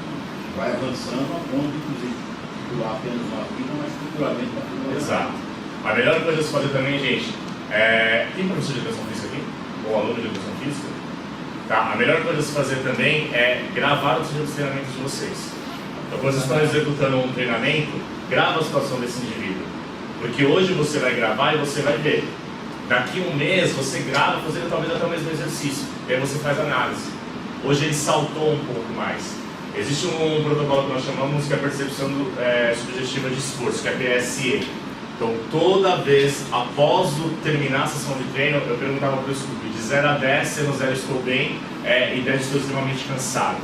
vai avançando a ponto, inclusive, de pular apenas uma vida, mas futuramente para tudo. Exato. A melhor coisa de se fazer também, gente, tem professor de educação física aqui? Ou aluno de educação física? Tá? A melhor coisa de se fazer também é gravar os treinamentos de vocês. Então, quando vocês estão executando um treinamento, grava a situação desse indivíduo. Porque hoje você vai gravar e você vai ver. Daqui um mês você grava fazendo talvez até o mesmo exercício. E aí você faz análise. Hoje ele saltou um pouco mais. Existe um protocolo que nós chamamos que é a percepção subjetiva de esforço, que é a PSE. Então, toda vez após terminar a sessão de treino, eu perguntava para o Scooby, de 0 a 10, sendo 0 estou bem, e 10 estou extremamente cansado.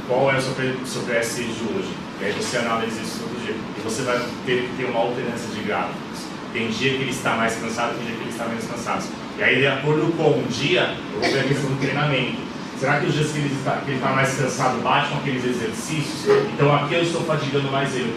Qual é o seu PSI de hoje? E aí você analisa isso todo dia. E você vai ter que ter uma alternância de gráficos. Tem dia que ele está mais cansado, tem dia que ele está menos cansado. E aí, de acordo com o dia, eu vou ver a questão do treinamento. Será que os dias que ele está mais cansado baixam aqueles exercícios? Então aqui eu estou fadigando mais ele.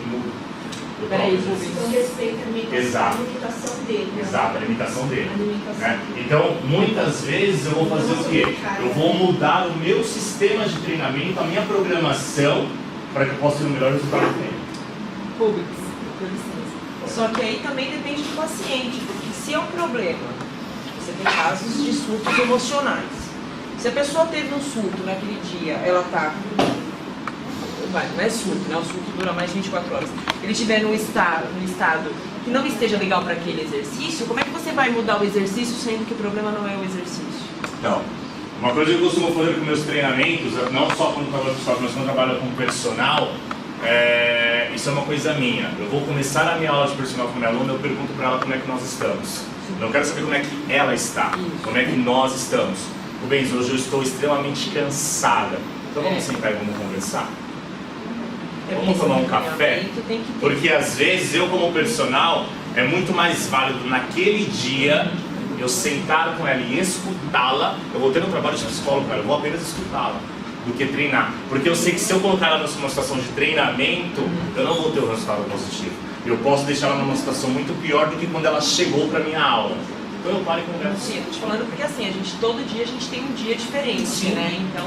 Peraí, então respeita a limitação dele. Exato, a limitação dele. Né? Então, muitas vezes eu vou fazer o quê? Eu vou mudar o meu sistema de treinamento, a minha programação, para que eu possa ter o melhor resultado do treino. Públicos, com licença. Só que aí também depende do paciente, porque se é um problema, você tem casos de surtos emocionais. Se a pessoa teve um surto naquele dia, ela está... Não é surto, né? O surto dura mais de 24 horas. Ele estiver num estado que não esteja legal para aquele exercício, como é que você vai mudar o exercício sendo que o problema não é o exercício? Então, uma coisa que eu costumo fazer com meus treinamentos, não só quando trabalho com pessoal, mas quando trabalho com personal, isso é uma coisa minha. Eu vou começar a minha aula de personal com a minha aluna, eu pergunto para ela como é que nós estamos. Eu não quero saber como é que ela está, como é que nós estamos. Rubens, hoje eu estou extremamente cansada. Então vamos sentar e vamos conversar? Vamos tomar um café? Porque às vezes eu como personal é muito mais válido naquele dia eu sentar com ela e escutá-la. Eu vou ter um trabalho de psicólogo, cara, eu vou apenas escutá-la do que treinar. Porque eu sei que se eu colocar ela numa situação de treinamento, eu não vou ter um resultado positivo. Eu posso deixar ela numa situação muito pior do que quando ela chegou para minha aula. Então eu paro e converso. Sim, eu tô te falando porque assim, todo dia a gente tem um dia diferente, sim, né? Então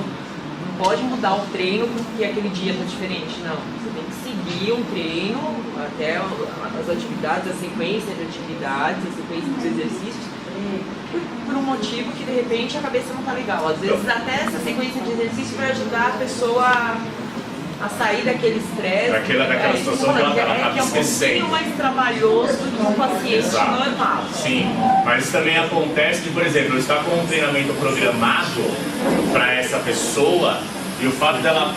pode mudar o treino porque aquele dia está diferente, não. Você tem que seguir um treino, até as atividades, a sequência de atividades, a sequência dos exercícios, por um motivo que de repente a cabeça não está legal. Às vezes até essa sequência de exercício vai ajudar a pessoa a sair daquele estresse. Daquela situação que ela está esquecendo. É um pouquinho mais trabalhoso do que um paciente normal. Sim, mas isso também acontece de, por exemplo, eu estar com um treinamento programado para essa pessoa e o fato dela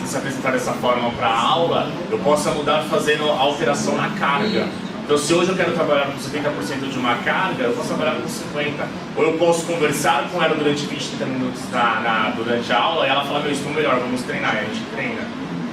se apresentar dessa forma para a aula, eu possa mudar fazendo alteração na carga. Então, se hoje eu quero trabalhar com 70% de uma carga, eu posso trabalhar com 50%. Ou eu posso conversar com ela durante 20, 30 minutos durante a aula e ela fala, meu, estou melhor, vamos treinar. E a gente treina.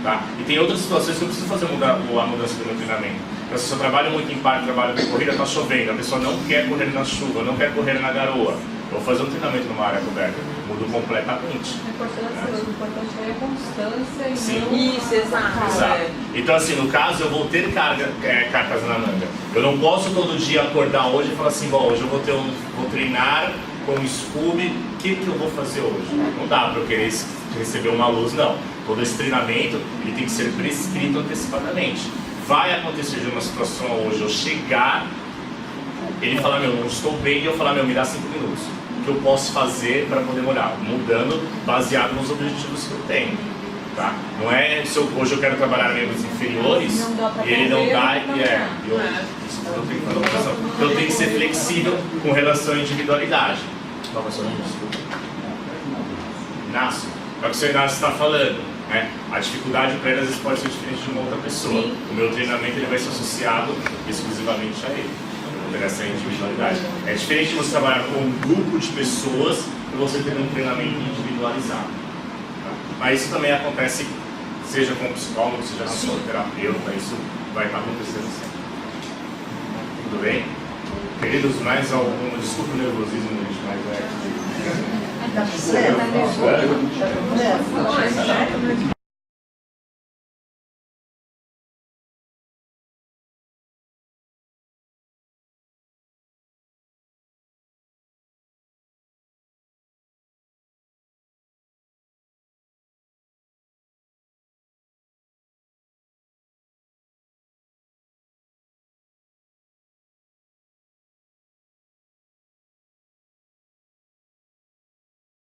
Tá? E tem outras situações que eu preciso fazer a mudança do meu treinamento. Então, se eu trabalho muito em parque, trabalho com corrida, está chovendo, a pessoa não quer correr na chuva, não quer correr na garoa. Eu vou fazer um treinamento numa área coberta. Mudo completamente. O importante é a constância e sim, não... Isso, exato. Então assim, no caso eu vou ter cartas na manga. Eu não posso todo dia acordar hoje e falar assim, bom, hoje eu vou treinar com o Scooby, o que eu vou fazer hoje? Não dá para eu querer receber uma luz, não. Todo esse treinamento ele tem que ser prescrito antecipadamente. Vai acontecer de uma situação hoje, eu chegar, ele falar, meu, não estou bem, e eu falar, meu, me dá 5 minutos. Que eu posso fazer para poder mudando baseado nos objetivos que eu tenho, tá? Não é se hoje eu quero trabalhar membros inferiores e ele não dá eu tenho que ser flexível com relação à individualidade. Qual é o seu nome? Desculpa. Inácio, é o que o seu Inácio está falando, né? A dificuldade para ele às vezes pode ser diferente de uma outra pessoa. Sim. O meu treinamento ele vai ser associado exclusivamente a ele. Essa individualidade. É diferente de você trabalhar com um grupo de pessoas e você ter um treinamento individualizado. Tá? Mas isso também acontece, seja com psicólogo, seja com psicoterapeuta, isso vai estar acontecendo sempre. Tudo bem? Queridos, mais algum? Desculpa o nervosismo, gente, mas